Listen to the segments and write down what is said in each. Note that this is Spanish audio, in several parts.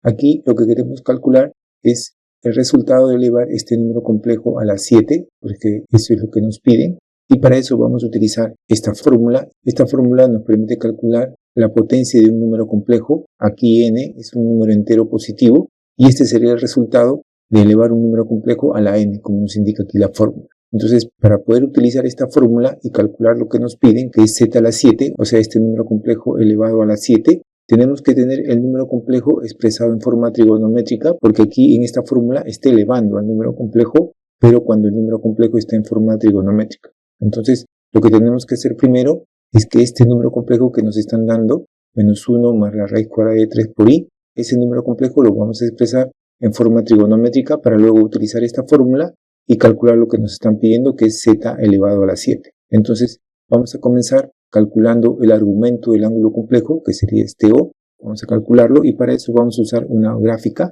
Aquí lo que queremos calcular es el resultado de elevar este número complejo a la 7, porque eso es lo que nos piden. Y para eso vamos a utilizar esta fórmula. Esta fórmula nos permite calcular la potencia de un número complejo. Aquí n es un número entero positivo y este sería el resultado de elevar un número complejo a la n, como nos indica aquí la fórmula. Entonces, para poder utilizar esta fórmula y calcular lo que nos piden, que es z a la 7, o sea, este número complejo elevado a la 7, tenemos que tener el número complejo expresado en forma trigonométrica, porque aquí en esta fórmula está elevando al número complejo, pero cuando el número complejo está en forma trigonométrica. Entonces, lo que tenemos que hacer primero es que este número complejo que nos están dando, menos 1 más la raíz cuadrada de 3 por i, ese número complejo lo vamos a expresar en forma trigonométrica para luego utilizar esta fórmula y calcular lo que nos están pidiendo, que es z elevado a la 7. Entonces, vamos a comenzar calculando el argumento del ángulo complejo, que sería este O. Vamos a calcularlo y para eso vamos a usar una gráfica.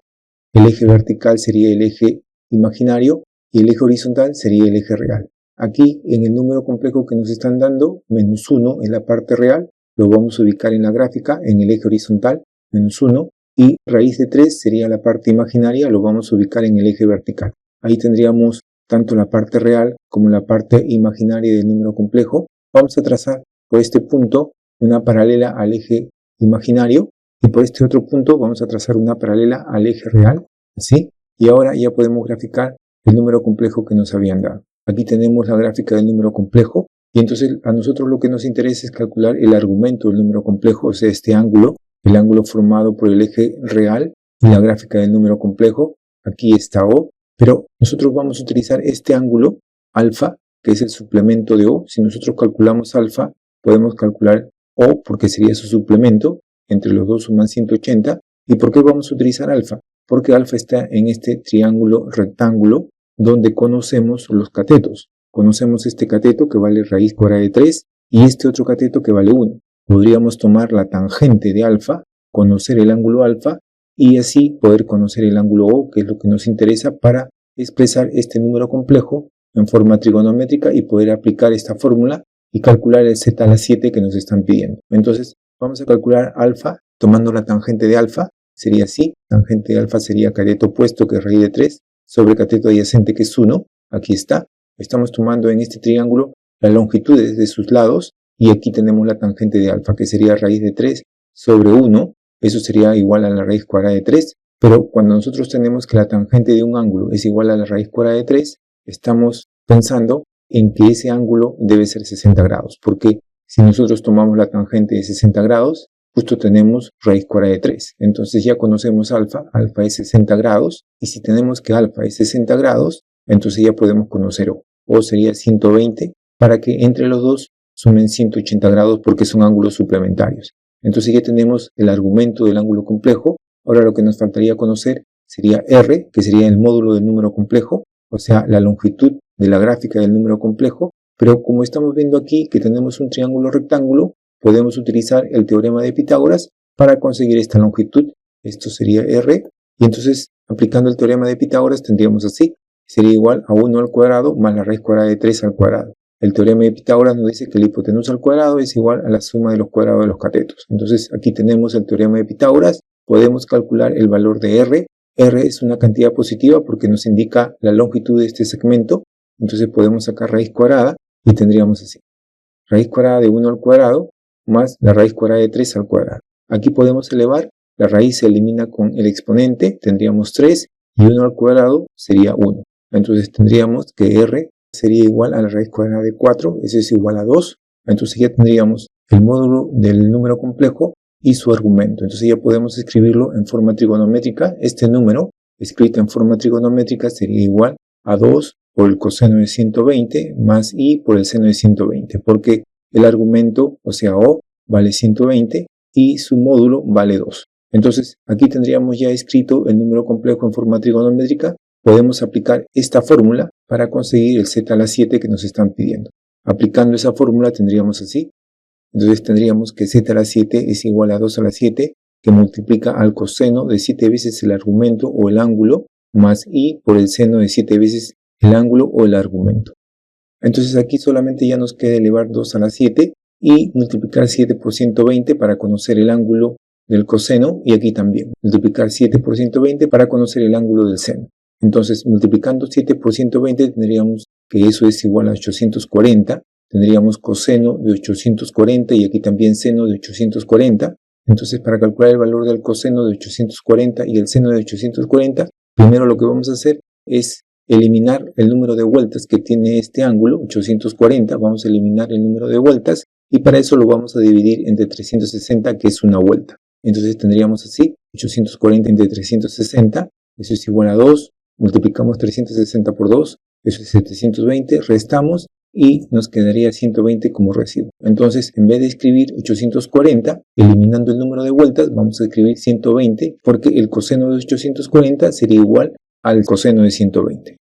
El eje vertical sería el eje imaginario y el eje horizontal sería el eje real. Aquí, en el número complejo que nos están dando, menos 1 en la parte real, lo vamos a ubicar en la gráfica, en el eje horizontal, menos 1, y raíz de 3 sería la parte imaginaria, lo vamos a ubicar en el eje vertical. Ahí tendríamos tanto la parte real como la parte imaginaria del número complejo. Vamos a trazar por este punto una paralela al eje imaginario y por este otro punto vamos a trazar una paralela al eje real, así, y ahora ya podemos graficar el número complejo que nos habían dado. Aquí tenemos la gráfica del número complejo y entonces a nosotros lo que nos interesa es calcular el argumento del número complejo, o sea, este ángulo, el ángulo formado por el eje real y la gráfica del número complejo. Aquí está O, pero nosotros vamos a utilizar este ángulo alfa, que es el suplemento de O. Si nosotros calculamos alfa, podemos calcular O porque sería su suplemento, entre los dos suman 180. ¿Y por qué vamos a utilizar alfa? Porque alfa está en este triángulo rectángulo donde conocemos los catetos. Conocemos este cateto que vale raíz cuadrada de 3 y este otro cateto que vale 1. Podríamos tomar la tangente de alfa, conocer el ángulo alfa y así poder conocer el ángulo O, que es lo que nos interesa para expresar este número complejo en forma trigonométrica y poder aplicar esta fórmula y calcular el z a la 7 que nos están pidiendo. Entonces vamos a calcular alfa tomando la tangente de alfa, sería así, tangente de alfa sería cateto opuesto que es raíz de 3 sobre cateto adyacente que es 1, aquí está, estamos tomando en este triángulo las longitudes de sus lados y aquí tenemos la tangente de alfa que sería raíz de 3 sobre 1, eso sería igual a la raíz cuadrada de 3, pero cuando nosotros tenemos que la tangente de un ángulo es igual a la raíz cuadrada de 3, estamos pensando en que ese ángulo debe ser 60 grados, porque si nosotros tomamos la tangente de 60 grados, justo tenemos raíz cuadrada de 3. Entonces ya conocemos alfa, alfa es 60 grados, y si tenemos que alfa es 60 grados, entonces ya podemos conocer O. O sería 120, para que entre los dos sumen 180 grados porque son ángulos suplementarios. Entonces ya tenemos el argumento del ángulo complejo. Ahora lo que nos faltaría conocer sería R, que sería el módulo del número complejo, o sea, la longitud de la gráfica del número complejo, pero como estamos viendo aquí que tenemos un triángulo rectángulo, podemos utilizar el teorema de Pitágoras para conseguir esta longitud. Esto sería R, y entonces aplicando el teorema de Pitágoras tendríamos así, sería igual a 1 al cuadrado más la raíz cuadrada de 3 al cuadrado. El teorema de Pitágoras nos dice que la hipotenusa al cuadrado es igual a la suma de los cuadrados de los catetos. Entonces aquí tenemos el teorema de Pitágoras, podemos calcular el valor de R. R es una cantidad positiva porque nos indica la longitud de este segmento, entonces podemos sacar raíz cuadrada y tendríamos así. Raíz cuadrada de 1 al cuadrado más la raíz cuadrada de 3 al cuadrado. Aquí podemos elevar, la raíz se elimina con el exponente, tendríamos 3 y 1 al cuadrado sería 1. Entonces tendríamos que R sería igual a la raíz cuadrada de 4, eso es igual a 2. Entonces ya tendríamos el módulo del número complejo y su argumento. Entonces ya podemos escribirlo en forma trigonométrica. Este número escrito en forma trigonométrica sería igual a 2 por el coseno de 120 más i por el seno de 120, porque el argumento, o sea O, vale 120 y su módulo vale 2. Entonces aquí tendríamos ya escrito el número complejo en forma trigonométrica. Podemos aplicar esta fórmula para conseguir el z a la 7 que nos están pidiendo. Aplicando esa fórmula tendríamos así. Entonces tendríamos que z a la 7 es igual a 2 a la 7, que multiplica al coseno de 7 veces el argumento o el ángulo, más i por el seno de 7 veces el ángulo o el argumento. Entonces aquí solamente ya nos queda elevar 2 a la 7 y multiplicar 7 por 120 para conocer el ángulo del coseno y aquí también. Multiplicar 7 por 120 para conocer el ángulo del seno. Entonces, multiplicando 7 por 120 tendríamos que eso es igual a 840. Tendríamos coseno de 840 y aquí también seno de 840. Entonces, para calcular el valor del coseno de 840 y el seno de 840, primero lo que vamos a hacer es eliminar el número de vueltas que tiene este ángulo, 840. Vamos a eliminar el número de vueltas y para eso lo vamos a dividir entre 360, que es una vuelta. Entonces tendríamos así, 840 entre 360, eso es igual a 2. Multiplicamos 360 por 2, eso es 720, restamos y nos quedaría 120 como residuo. Entonces, en vez de escribir 840, eliminando el número de vueltas, vamos a escribir 120, porque el coseno de 840 sería igual al coseno de 120.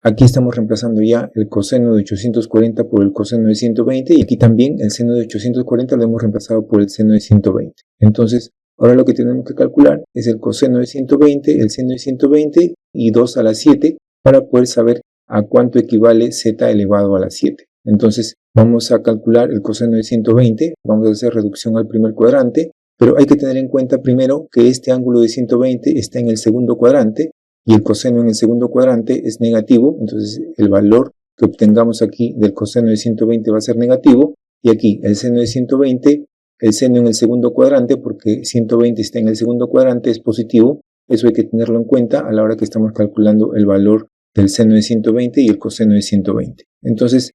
Aquí estamos reemplazando ya el coseno de 840 por el coseno de 120, y aquí también el seno de 840 lo hemos reemplazado por el seno de 120. Entonces, ahora lo que tenemos que calcular es el coseno de 120, el seno de 120 y 2 a la 7 para poder saber a cuánto equivale z elevado a la 7. Entonces vamos a calcular el coseno de 120, vamos a hacer reducción al primer cuadrante, pero hay que tener en cuenta primero que este ángulo de 120 está en el segundo cuadrante y el coseno en el segundo cuadrante es negativo, entonces el valor que obtengamos aquí del coseno de 120 va a ser negativo, y aquí el seno de 120, el seno en el segundo cuadrante, porque 120 está en el segundo cuadrante, es positivo. Eso hay que tenerlo en cuenta a la hora que estamos calculando el valor del seno de 120 y el coseno de 120. Entonces,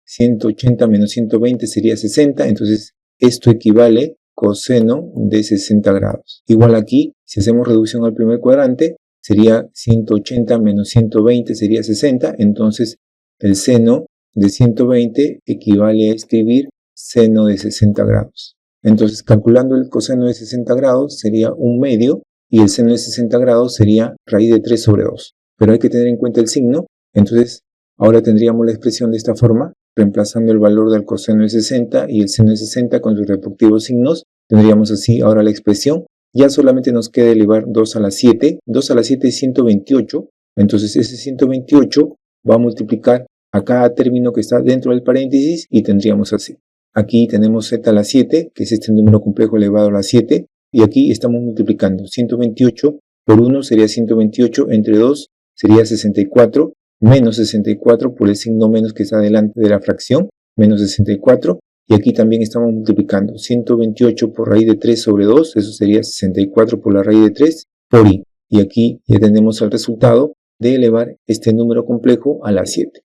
180 menos 120 sería 60, entonces esto equivale coseno de 60 grados. Igual aquí, si hacemos reducción al primer cuadrante, sería 180 menos 120 sería 60, entonces el seno de 120 equivale a escribir seno de 60 grados. Entonces, calculando el coseno de 60 grados sería 1/2 y el seno de 60 grados sería raíz de 3 sobre 2. Pero hay que tener en cuenta el signo, entonces ahora tendríamos la expresión de esta forma, reemplazando el valor del coseno de 60 y el seno de 60 con sus respectivos signos. Tendríamos así ahora la expresión. Ya solamente nos queda elevar 2 a la 7. 2 a la 7 es 128, entonces ese 128 va a multiplicar a cada término que está dentro del paréntesis y tendríamos así. Aquí tenemos z a la 7, que es este número complejo elevado a la 7, y aquí estamos multiplicando 128 por 1 sería 128, entre 2 sería 64, menos 64 por el signo menos que está delante de la fracción, menos 64, y aquí también estamos multiplicando 128 por raíz de 3 sobre 2, eso sería 64 por la raíz de 3 por i, y aquí ya tenemos el resultado de elevar este número complejo a la 7.